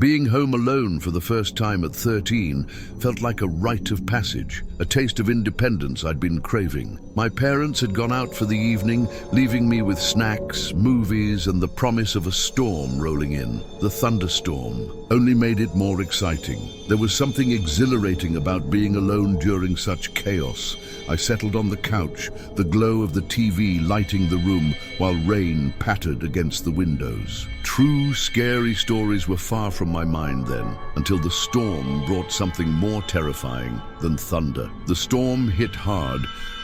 Being home alone for the first time at 13 felt like a rite of passage, a taste of independence I'd been craving. My parents had gone out for the evening, leaving me with snacks, movies, and the promise of a storm rolling in. The thunderstorm only made it more exciting. There was something exhilarating about being alone during such chaos. I settled on the couch, the glow of the TV lighting the room while rain pattered against the windows. True, scary stories were far from my mind then, until the storm brought something more terrifying than thunder. The storm hit hard,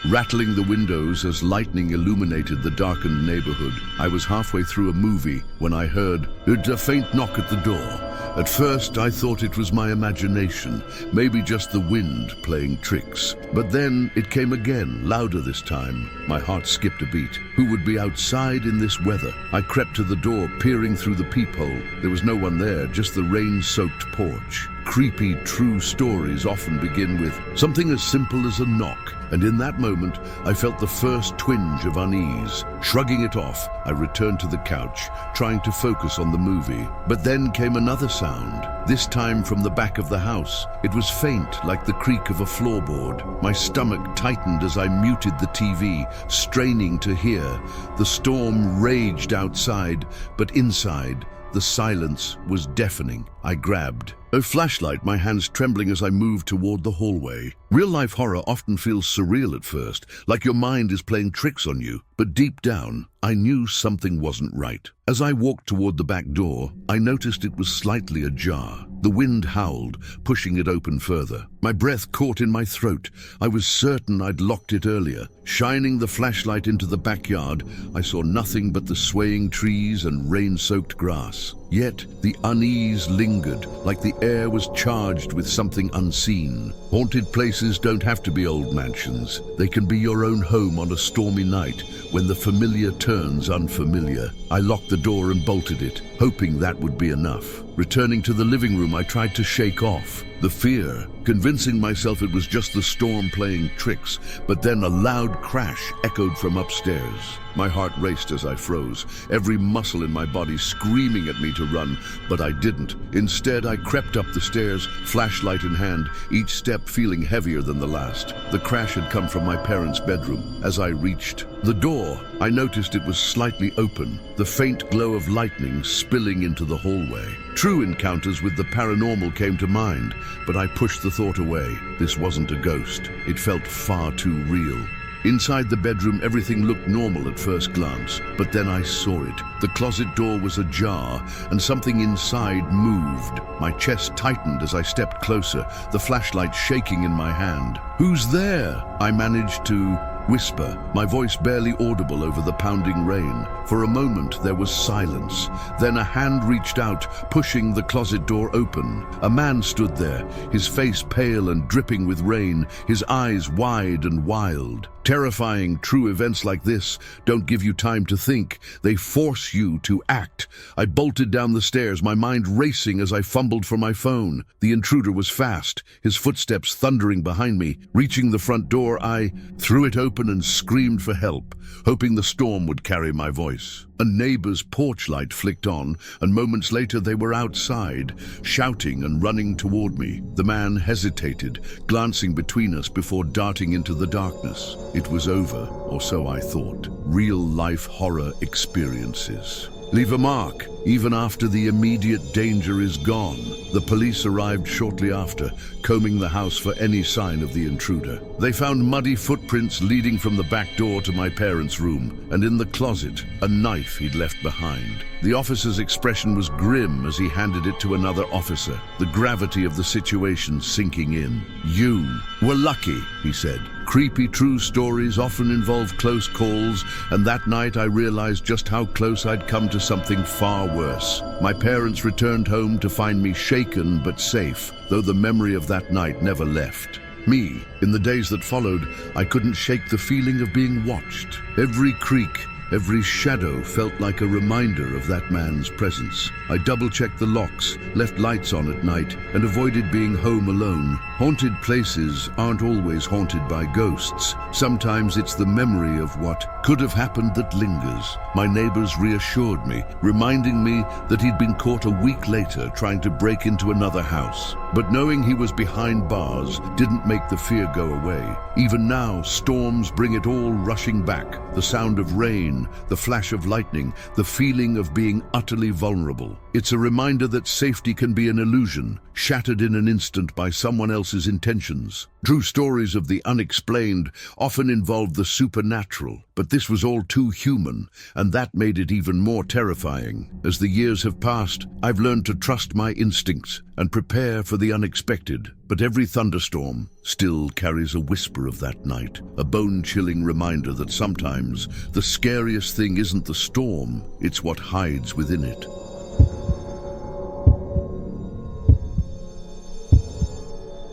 rattling the windows as lightning illuminated the darkened neighborhood. I was halfway through a movie when I heard a faint knock at the door. At first, I thought it was my imagination, maybe just the wind playing tricks. But then it came again, louder this time. My heart skipped a beat. Who would be outside in this weather? I crept to the door, peering through the peephole. There was no one there, just the rain-soaked porch. Creepy, true stories often begin with something as simple as a knock. And in that moment, I felt the first twinge of unease. Shrugging it off, I returned to the couch, trying to focus on the movie. But then came another sound, this time from the back of the house. It was faint, like the creak of a floorboard. My stomach tightened as I muted the TV, straining to hear. The storm raged outside, but inside, the silence was deafening. I grabbed a flashlight, my hands trembling as I moved toward the hallway. Real-life horror often feels surreal at first, like your mind is playing tricks on you. But deep down, I knew something wasn't right. As I walked toward the back door, I noticed it was slightly ajar. The wind howled, pushing it open further. My breath caught in my throat. I was certain I'd locked it earlier. Shining the flashlight into the backyard, I saw nothing but the swaying trees and rain-soaked grass. Yet the unease lingered, like the air was charged with something unseen. Haunted places don't have to be old mansions. They can be your own home on a stormy night, when the familiar turns unfamiliar. I locked the door and bolted it, hoping that would be enough. Returning to the living room, I tried to shake off the fear, convincing myself it was just the storm playing tricks. But then a loud crash echoed from upstairs. My heart raced as I froze, every muscle in my body screaming at me to run, but I didn't. Instead, I crept up the stairs, flashlight in hand, each step feeling heavier than the last. The crash had come from my parents' bedroom. As I reached the door, I noticed it was slightly open, the faint glow of lightning spilling into the hallway. True encounters with the paranormal came to mind, but I pushed the thought away. This wasn't a ghost. It felt far too real. Inside the bedroom, everything looked normal at first glance, but then I saw it. The closet door was ajar, and something inside moved. My chest tightened as I stepped closer, the flashlight shaking in my hand. "Who's there?" I managed to whisper, my voice barely audible over the pounding rain. For a moment, there was silence. Then a hand reached out, pushing the closet door open. A man stood there, his face pale and dripping with rain, his eyes wide and wild. Terrifying. True events like this don't give you time to think. They force you to act. I bolted down the stairs, my mind racing as I fumbled for my phone. The intruder was fast, his footsteps thundering behind me. Reaching the front door, I threw it open and screamed for help, hoping the storm would carry my voice. A neighbor's porch light flicked on, and moments later they were outside, shouting and running toward me. The man hesitated, glancing between us before darting into the darkness. It was over, or so I thought. Real-life horror experiences leave a mark, even after the immediate danger is gone. The police arrived shortly after, combing the house for any sign of the intruder. They found muddy footprints leading from the back door to my parents' room, and in the closet, a knife he'd left behind. The officer's expression was grim as he handed it to another officer, the gravity of the situation sinking in. "You were lucky," he said. "Creepy true stories often involve close calls, and that night I realized just how close I'd come to something far worse." My parents returned home to find me shaken but safe, though the memory of that night never left me. In the days that followed, I couldn't shake the feeling of being watched. Every creak, Every shadow felt like a reminder of that man's presence. I double-checked the locks, left lights on at night, and avoided being home alone. Haunted places aren't always haunted by ghosts. Sometimes it's the memory of what could have happened that lingers. My neighbors reassured me, reminding me that he'd been caught a week later trying to break into another house. But knowing he was behind bars didn't make the fear go away. Even now, storms bring it all rushing back. The sound of rain, the flash of lightning, the feeling of being utterly vulnerable. It's a reminder that safety can be an illusion, shattered in an instant by someone else's intentions. True stories of the unexplained often involve the supernatural, but this was all too human, and that made it even more terrifying. As the years have passed, I've learned to trust my instincts and prepare for the unexpected. But every thunderstorm still carries a whisper of that night, a bone-chilling reminder that sometimes the scariest thing isn't the storm, it's what hides within it.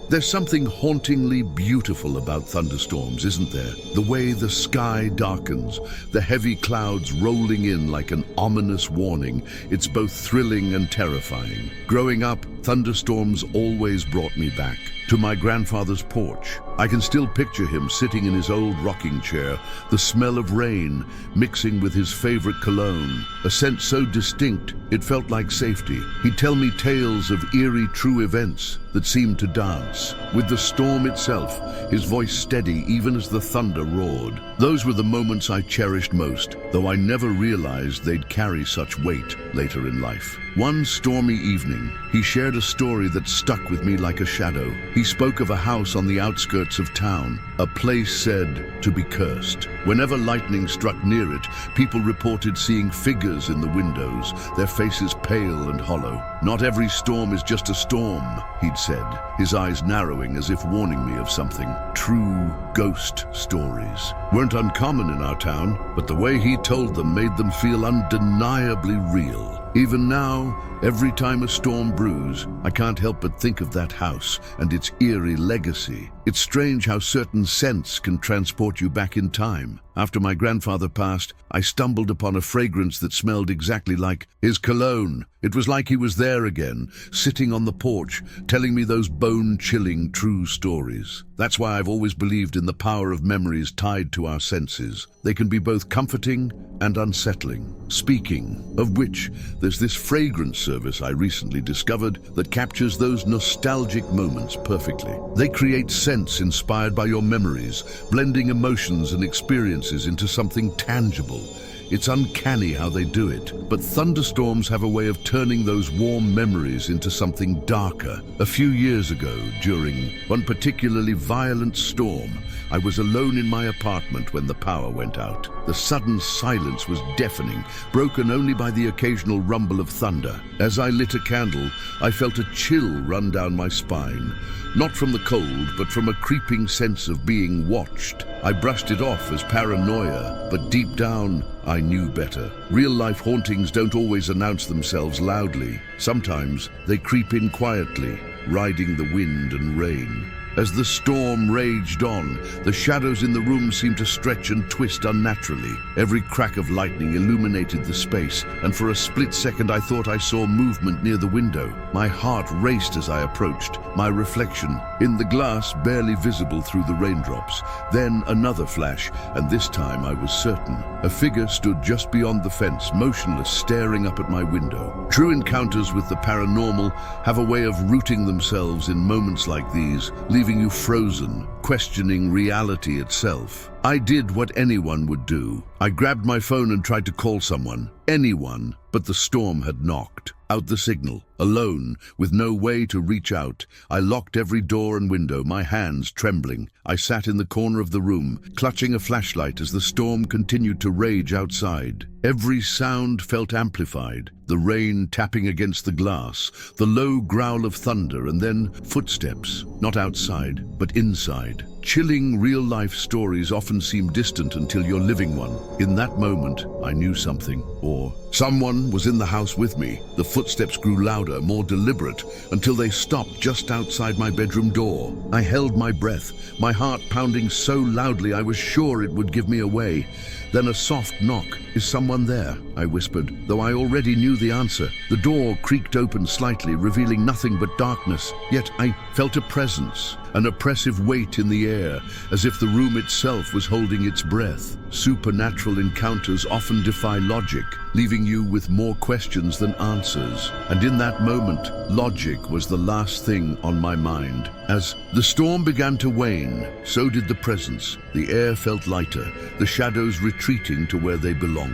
There's something hauntingly beautiful about thunderstorms, isn't there? The way the sky darkens, the heavy clouds rolling in like an ominous warning. It's both thrilling and terrifying. Growing up, thunderstorms always brought me back to my grandfather's porch. I can still picture him sitting in his old rocking chair, the smell of rain mixing with his favorite cologne, a scent so distinct it felt like safety. He'd tell me tales of eerie true events that seemed to dance. With the storm itself, his voice steady even as the thunder roared. Those were the moments I cherished most, though I never realized they'd carry such weight later in life. One stormy evening, he shared a story that stuck with me like a shadow. He spoke of a house on the outskirts of town, a place said to be cursed. Whenever lightning struck near it, people reported seeing figures in the windows, their faces pale and hollow. Not every storm is just a storm, he'd said, his eyes narrowing as if warning me of something. True ghost stories weren't uncommon in our town, but the way he told them made them feel undeniably real. Even now, every time a storm brews, I can't help but think of that house and its eerie legacy. It's strange how certain scents can transport you back in time. After my grandfather passed, I stumbled upon a fragrance that smelled exactly like his cologne. It was like he was there again, sitting on the porch, telling me those bone-chilling true stories. That's why I've always believed in the power of memories tied to our senses. They can be both comforting and unsettling. Speaking of which, there's this fragrance service I recently discovered that captures those nostalgic moments perfectly. They create scents inspired by your memories, blending emotions and experiences into something tangible. It's uncanny how they do it, but thunderstorms have a way of turning those warm memories into something darker. A few years ago, during one particularly violent storm, I was alone in my apartment when the power went out. The sudden silence was deafening, broken only by the occasional rumble of thunder. As I lit a candle, I felt a chill run down my spine. Not from the cold, but from a creeping sense of being watched. I brushed it off as paranoia, but deep down, I knew better. Real-life hauntings don't always announce themselves loudly. Sometimes they creep in quietly, riding the wind and rain. As the storm raged on, the shadows in the room seemed to stretch and twist unnaturally. Every crack of lightning illuminated the space, and for a split second I thought I saw movement near the window. My heart raced as I approached, my reflection in the glass barely visible through the raindrops. Then another flash, and this time I was certain. A figure stood just beyond the fence, motionless, staring up at my window. True encounters with the paranormal have a way of rooting themselves in moments like these, leaving you frozen, questioning reality itself. I did what anyone would do. I grabbed my phone and tried to call someone. Anyone, but the storm had knocked out the signal. Alone, with no way to reach out, I locked every door and window, my hands trembling. I sat in the corner of the room, clutching a flashlight as the storm continued to rage outside. Every sound felt amplified, the rain tapping against the glass, the low growl of thunder, and then footsteps, not outside, but inside. chilling real-life stories often seem distant until you're living one. In that moment, I knew something, or someone was in the house with me. The footsteps grew louder, more deliberate, until they stopped just outside my bedroom door. I held my breath, my heart pounding so loudly I was sure it would give me away. Then a soft knock. "Is someone there?" I whispered, though I already knew the answer. The door creaked open slightly, revealing nothing but darkness. Yet I felt a presence, an oppressive weight in the air, as if the room itself was holding its breath. Supernatural encounters often defy logic, leaving you with more questions than answers. And in that moment, logic was the last thing on my mind. As the storm began to wane, so did the presence. The air felt lighter, the shadows retreating to where they belonged.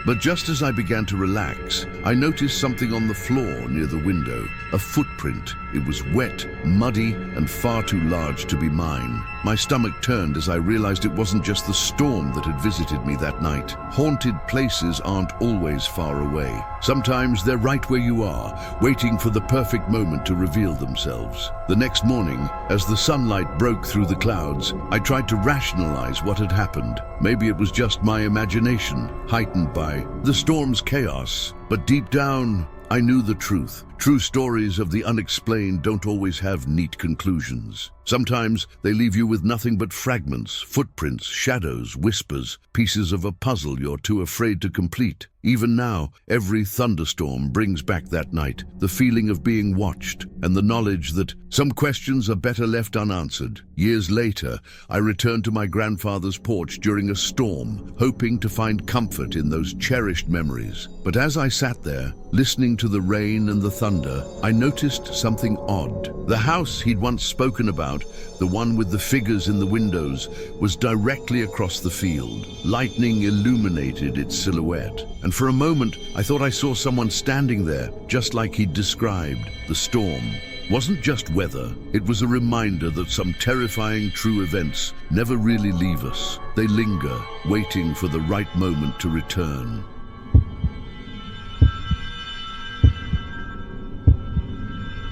But just as I began to relax, I noticed something on the floor near the window. A footprint. It was wet, muddy, and far too large to be mine. My stomach turned as I realized it wasn't just the storm that had visited me that night. Haunted places aren't always far away. Sometimes they're right where you are, waiting for the perfect moment to reveal themselves. The next morning, as the sunlight broke through the clouds, I tried to rationalize what had happened. Maybe it was just my imagination, heightened by the storm's chaos. But deep down, I knew the truth. True stories of the unexplained don't always have neat conclusions. Sometimes they leave you with nothing but fragments, footprints, shadows, whispers, pieces of a puzzle you're too afraid to complete. Even now, every thunderstorm brings back that night, the feeling of being watched, and the knowledge that some questions are better left unanswered. Years later, I returned to my grandfather's porch during a storm, hoping to find comfort in those cherished memories. But as I sat there, listening to the rain and the thunder, I noticed something odd. The house he'd once spoken about, the one with the figures in the windows, was directly across the field. Lightning illuminated its silhouette, and for a moment I thought I saw someone standing there, just like he'd described. The storm wasn't just weather, it was a reminder that some terrifying true events never really leave us. They linger, waiting for the right moment to return.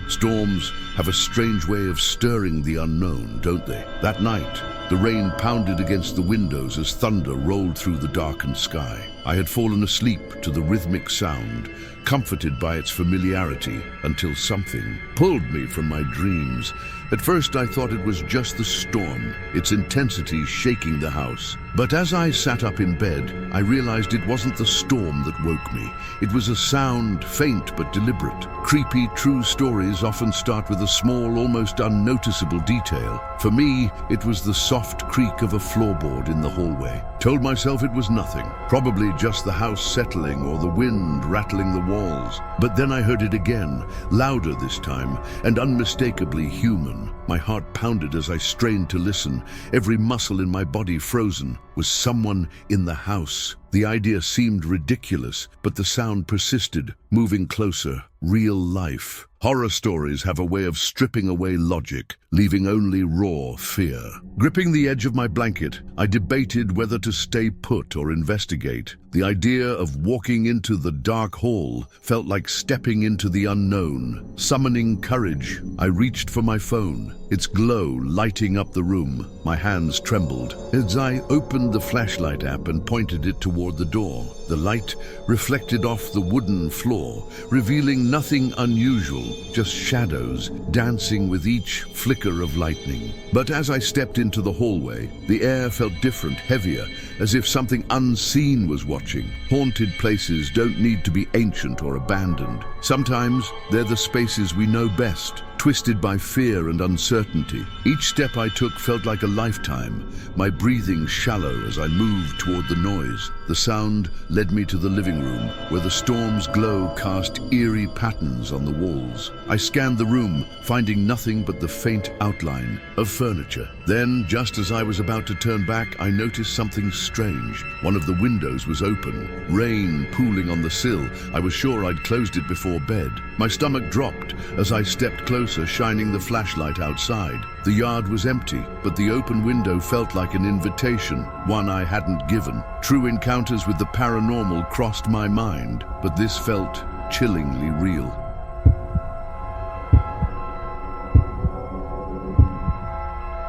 Storms have a strange way of stirring the unknown, don't they? That night, the rain pounded against the windows as thunder rolled through the darkened sky. I had fallen asleep to the rhythmic sound, comforted by its familiarity, until something pulled me from my dreams. At first I thought it was just the storm, its intensity shaking the house. But as I sat up in bed, I realized it wasn't the storm that woke me. It was a sound, faint but deliberate. Creepy, true stories often start with a small, almost unnoticeable detail. For me, it was the soft creak of a floorboard in the hallway. Told myself it was nothing, probably just the house settling or the wind rattling the walls. But then I heard it again, louder this time, and unmistakably human. My heart pounded as I strained to listen, every muscle in my body frozen. Was someone in the house? The idea seemed ridiculous, but the sound persisted, moving closer. Real life. Horror stories have a way of stripping away logic, leaving only raw fear. Gripping the edge of my blanket, I debated whether to stay put or investigate. The idea of walking into the dark hall felt like stepping into the unknown. Summoning courage, I reached for my phone, its glow lighting up the room. My hands trembled as I opened the flashlight app and pointed it toward the door. The light reflected off the wooden floor, revealing nothing unusual, just shadows dancing with each flicker of lightning. But as I stepped into the hallway, the air felt different, heavier, as if something unseen was watching. Haunted places don't need to be ancient or abandoned. Sometimes they're the spaces we know best, twisted by fear and uncertainty. Each step I took felt like a lifetime, my breathing shallow as I moved toward the noise. The sound led me to the living room, where the storm's glow cast eerie patterns on the walls. I scanned the room, finding nothing but the faint outline of furniture. Then, just as I was about to turn back, I noticed something strange. One of the windows was open, rain pooling on the sill. I was sure I'd closed it before bed. My stomach dropped as I stepped closer, shining the flashlight outside. The yard was empty, but the open window felt like an invitation, one I hadn't given. True encounters with the paranormal crossed my mind, but this felt chillingly real.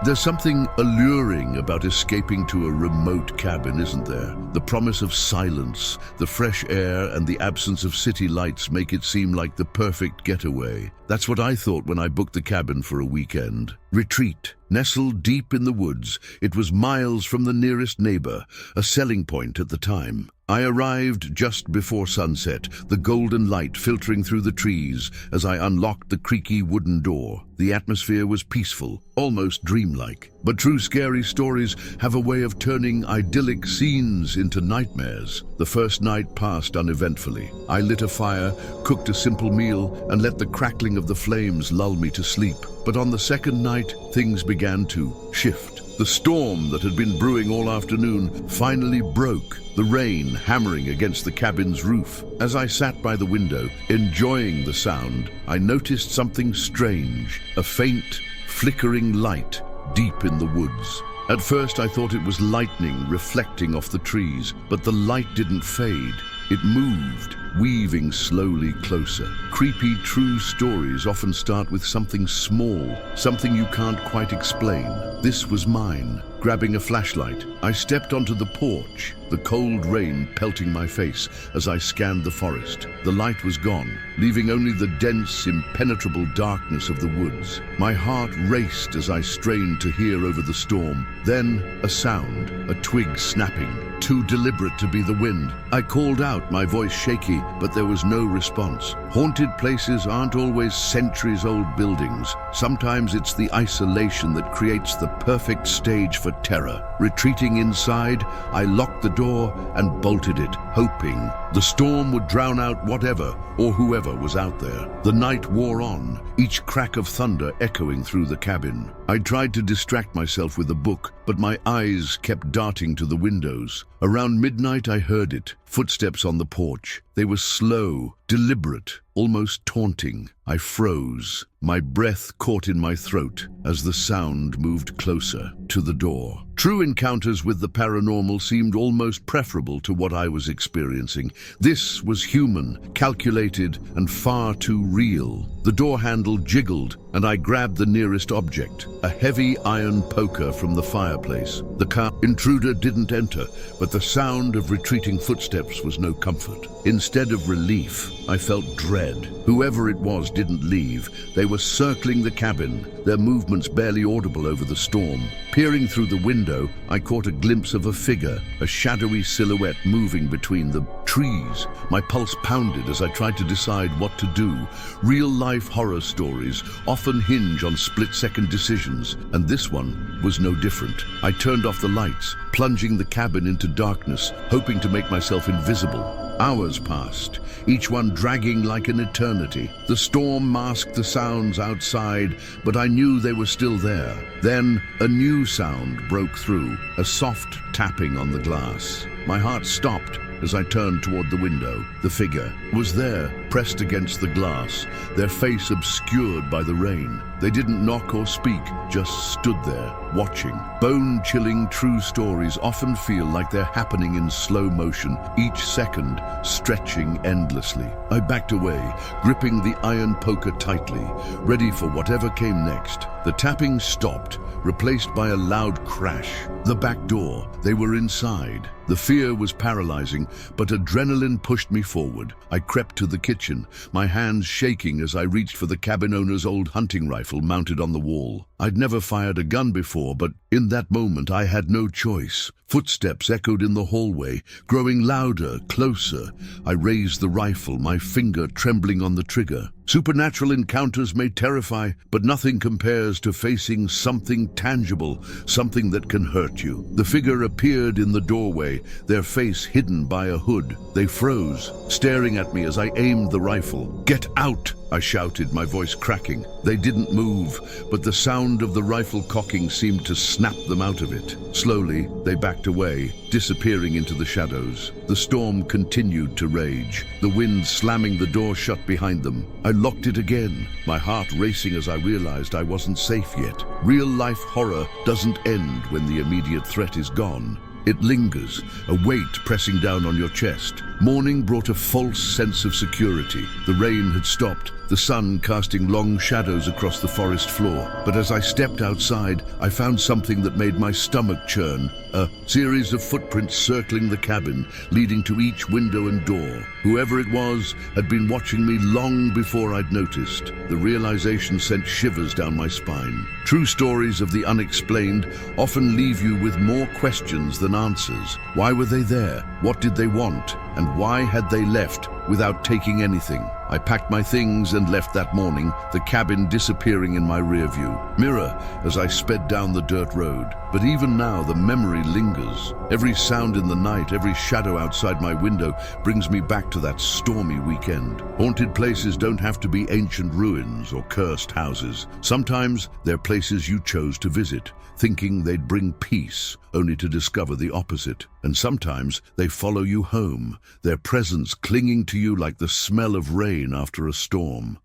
There's something alluring about escaping to a remote cabin, isn't there? The promise of silence, the fresh air, and the absence of city lights make it seem like the perfect getaway. That's what I thought when I booked the cabin for a weekend. Retreat. Nestled deep in the woods, it was miles from the nearest neighbor, a selling point at the time. I arrived just before sunset, the golden light filtering through the trees as I unlocked the creaky wooden door. The atmosphere was peaceful, almost dreamlike. But true scary stories have a way of turning idyllic scenes into nightmares. The first night passed uneventfully. I lit a fire, cooked a simple meal, and let the crackling of the flames lull me to sleep. But on the second night, things began to shift. The storm that had been brewing all afternoon finally broke, the rain hammering against the cabin's roof. As I sat by the window, enjoying the sound, I noticed something strange, a faint, flickering light deep in the woods. At first I thought it was lightning reflecting off the trees, but the light didn't fade. It moved, weaving slowly closer. Creepy true stories often start with something small, something you can't quite explain. This was mine. Grabbing a flashlight, I stepped onto the porch, the cold rain pelting my face as I scanned the forest. The light was gone, leaving only the dense, impenetrable darkness of the woods. My heart raced as I strained to hear over the storm. Then, a sound, a twig snapping, too deliberate to be the wind. I called out, my voice shaky, but there was no response. Haunted places aren't always centuries-old buildings. Sometimes it's the isolation that creates the perfect stage for terror. Retreating inside, I locked the door and bolted it, hoping the storm would drown out whatever or whoever was out there. The night wore on, each crack of thunder echoing through the cabin. I tried to distract myself with a book, but my eyes kept darting to the windows. Around midnight I heard it, footsteps on the porch. They were slow, deliberate, almost taunting. I froze, my breath caught in my throat as the sound moved closer to the door. True encounters with the paranormal seemed almost preferable to what I was experiencing. This was human, calculated, and far too real. The door handle jiggled, and I grabbed the nearest object, a heavy iron poker from the fireplace. The intruder didn't enter, but the sound of retreating footsteps was no comfort. Instead of relief, I felt dread. Whoever it was didn't leave. They were circling the cabin, their movements barely audible over the storm. Peering through the window, I caught a glimpse of a figure, a shadowy silhouette moving between the trees. My pulse pounded as I tried to decide what to do. Real-life horror stories often hinge on split-second decisions, and this one was no different. I turned off the lights, plunging the cabin into darkness, hoping to make myself invisible. Hours passed, each one dragging like an eternity. The storm masked the sounds outside, but I knew they were still there. Then a new sound broke through, a soft tapping on the glass. My heart stopped as I turned toward the window. The figure was there, pressed against the glass, their face obscured by the rain. They didn't knock or speak, just stood there, watching. Bone-chilling true stories often feel like they're happening in slow motion, each second stretching endlessly. I backed away, gripping the iron poker tightly, ready for whatever came next. The tapping stopped, replaced by a loud crash. The back door. They were inside. The fear was paralyzing, but adrenaline pushed me forward. I crept to the kitchen, my hands shaking as I reached for the cabin owner's old hunting rifle mounted on the wall. I'd never fired a gun before, but in that moment I had no choice. Footsteps echoed in the hallway, growing louder, closer. I raised the rifle, my finger trembling on the trigger. Supernatural encounters may terrify, but nothing compares to facing something tangible, something that can hurt you. The figure appeared in the doorway, their face hidden by a hood. They froze, staring at me as I aimed the rifle. "Get out!" I shouted, my voice cracking. They didn't move, but the sound of the rifle cocking seemed to snap them out of it. Slowly, they backed away, disappearing into the shadows. The storm continued to rage, the wind slamming the door shut behind them. I locked it again, my heart racing as I realized I wasn't safe yet. Real-life horror doesn't end when the immediate threat is gone. It lingers, a weight pressing down on your chest. Morning brought a false sense of security. The rain had stopped, the sun casting long shadows across the forest floor. But as I stepped outside, I found something that made my stomach churn. A series of footprints circling the cabin, leading to each window and door. Whoever it was had been watching me long before I'd noticed. The realization sent shivers down my spine. True stories of the unexplained often leave you with more questions than answers. Why were they there? What did they want? And why had they left without taking anything? I packed my things and left that morning, the cabin disappearing in my rearview mirror as I sped down the dirt road. But even now, the memory lingers. Every sound in the night, every shadow outside my window brings me back to that stormy weekend. Haunted places don't have to be ancient ruins or cursed houses. Sometimes they're places you chose to visit, thinking they'd bring peace, only to discover the opposite. And sometimes they follow you home, their presence clinging to you like the smell of rain after a storm.